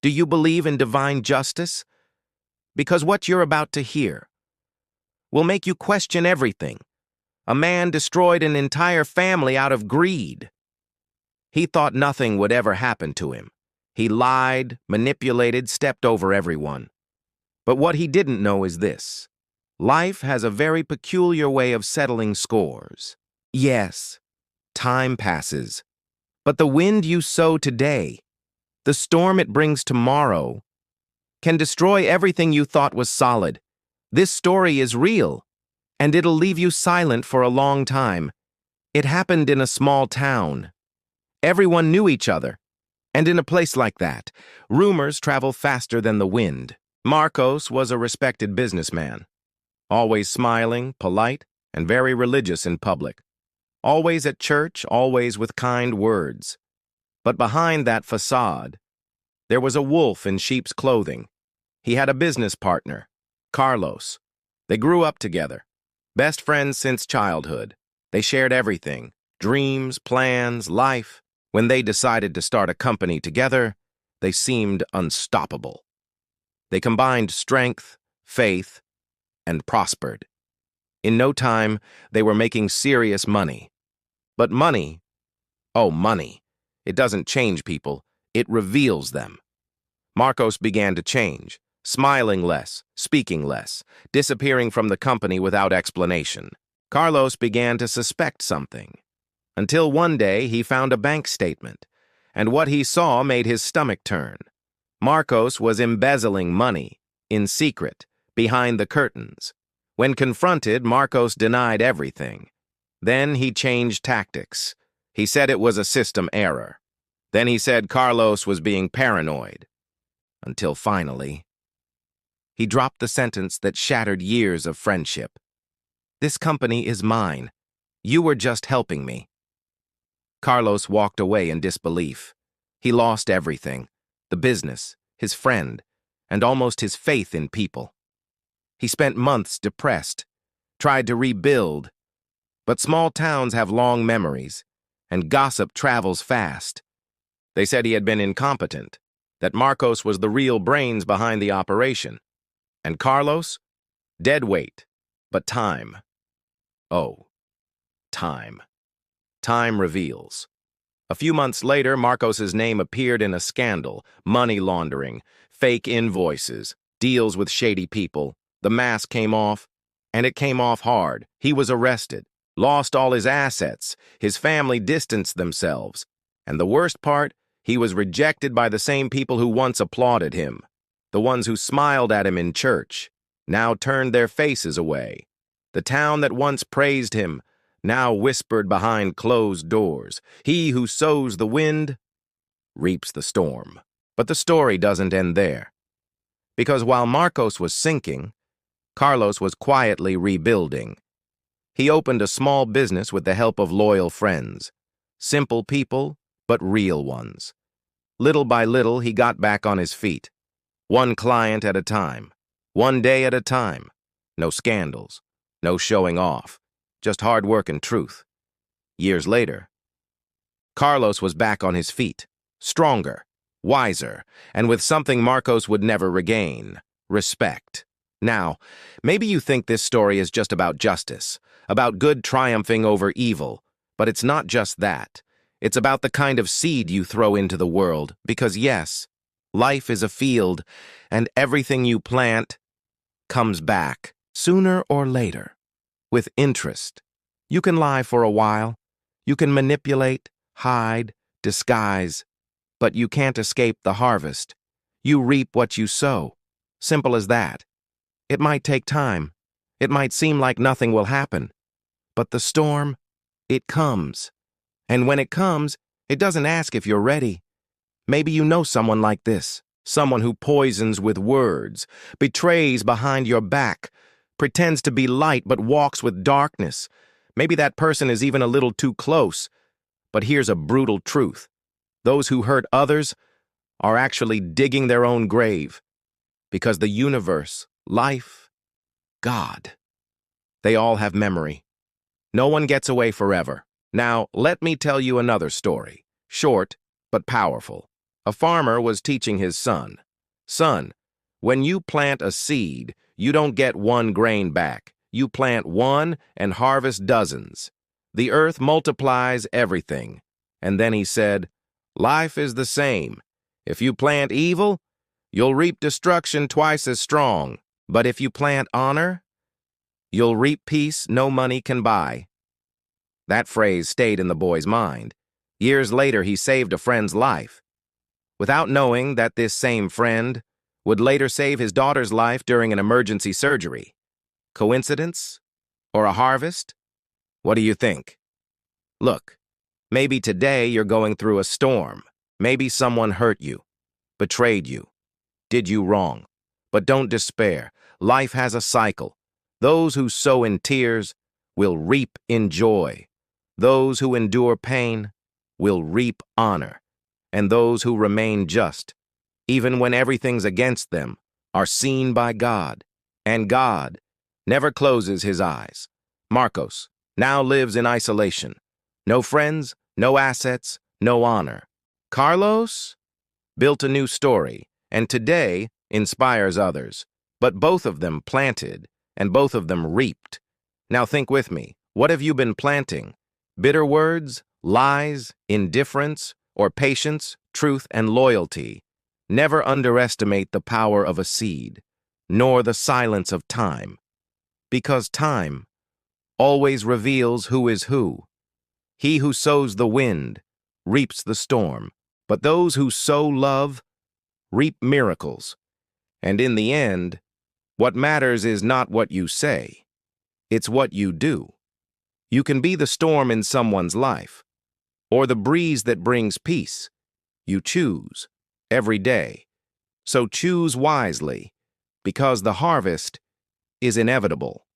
Do you believe in divine justice? Because what you're about to hear will make you question everything. A man destroyed an entire family out of greed. He thought nothing would ever happen to him. He lied, manipulated, stepped over everyone. But what he didn't know is this. Life has a very peculiar way of settling scores. Yes, time passes. But the wind you sow today, the storm it brings tomorrow, can destroy everything you thought was solid. This story is real, and it'll leave you silent for a long time. It happened in a small town. Everyone knew each other, and in a place like that, rumors travel faster than the wind. Marcos was a respected businessman, always smiling, polite, and very religious in public. Always at church, always with kind words. But behind that facade, there was a wolf in sheep's clothing. He had a business partner, Carlos. They grew up together, best friends since childhood. They shared everything, dreams, plans, life. When they decided to start a company together, they seemed unstoppable. They combined strength, faith, and prospered. In no time, they were making serious money. But money, oh money, it doesn't change people, it reveals them. Marcos began to change, smiling less, speaking less, disappearing from the company without explanation. Carlos began to suspect something. Until one day he found a bank statement, and what he saw made his stomach turn. Marcos was embezzling money, in secret, behind the curtains. When confronted, Marcos denied everything. Then he changed tactics. He said it was a system error. Then he said Carlos was being paranoid. Until finally, he dropped the sentence that shattered years of friendship. "This company is mine. You were just helping me." Carlos walked away in disbelief. He lost everything, the business, his friend, and almost his faith in people. He spent months depressed, tried to rebuild. But small towns have long memories, and gossip travels fast. They said he had been incompetent, that Marcos was the real brains behind the operation. And Carlos? Dead weight, but time. Oh, time. Time reveals. A few months later, Marcos's name appeared in a scandal, money laundering, fake invoices, deals with shady people. The mask came off, and it came off hard. He was arrested, lost all his assets, his family distanced themselves. And the worst part, he was rejected by the same people who once applauded him. The ones who smiled at him in church, now turned their faces away. The town that once praised him, now whispered behind closed doors. He who sows the wind reaps the storm. But the story doesn't end there. Because while Marcos was sinking, Carlos was quietly rebuilding. He opened a small business with the help of loyal friends. Simple people, but real ones. Little by little, he got back on his feet. One client at a time. One day at a time. No scandals. No showing off. Just hard work and truth. Years later, Carlos was back on his feet, stronger, wiser, and with something Marcos would never regain: respect. Now, maybe you think this story is just about justice, about good triumphing over evil, but it's not just that. It's about the kind of seed you throw into the world, because yes, life is a field, and everything you plant comes back, sooner or later. With interest. You can lie for a while. You can manipulate, hide, disguise. But you can't escape the harvest. You reap what you sow. Simple as that. It might take time. It might seem like nothing will happen. But the storm, it comes. And when it comes, it doesn't ask if you're ready. Maybe you know someone like this. Someone who poisons with words, betrays behind your back, pretends to be light but walks with darkness. Maybe that person is even a little too close. But here's a brutal truth. Those who hurt others are actually digging their own grave. Because the universe, life, God, they all have memory. No one gets away forever. Now, let me tell you another story. Short, but powerful. A farmer was teaching his son, "Son, when you plant a seed, you don't get one grain back. You plant one and harvest dozens. The earth multiplies everything." And then he said, "Life is the same. If you plant evil, you'll reap destruction twice as strong. But if you plant honor, you'll reap peace no money can buy." That phrase stayed in the boy's mind. Years later, he saved a friend's life, without knowing that this same friend would later save his daughter's life during an emergency surgery. Coincidence? Or a harvest? What do you think? Look, maybe today you're going through a storm. Maybe someone hurt you, betrayed you, did you wrong. But don't despair. Life has a cycle. Those who sow in tears will reap in joy. Those who endure pain will reap honor. And those who remain just, even when everything's against them, are seen by God. And God never closes his eyes. Marcos now lives in isolation. No friends, no assets, no honor. Carlos built a new story, and today inspires others. But both of them planted, and both of them reaped. Now think with me. What have you been planting? Bitter words, lies, indifference, or patience, truth, and loyalty? Never underestimate the power of a seed, nor the silence of time. Because time always reveals who is who. He who sows the wind reaps the storm, but those who sow love reap miracles. And in the end, what matters is not what you say, it's what you do. You can be the storm in someone's life, or the breeze that brings peace. You choose every day. So choose wisely, because the harvest is inevitable.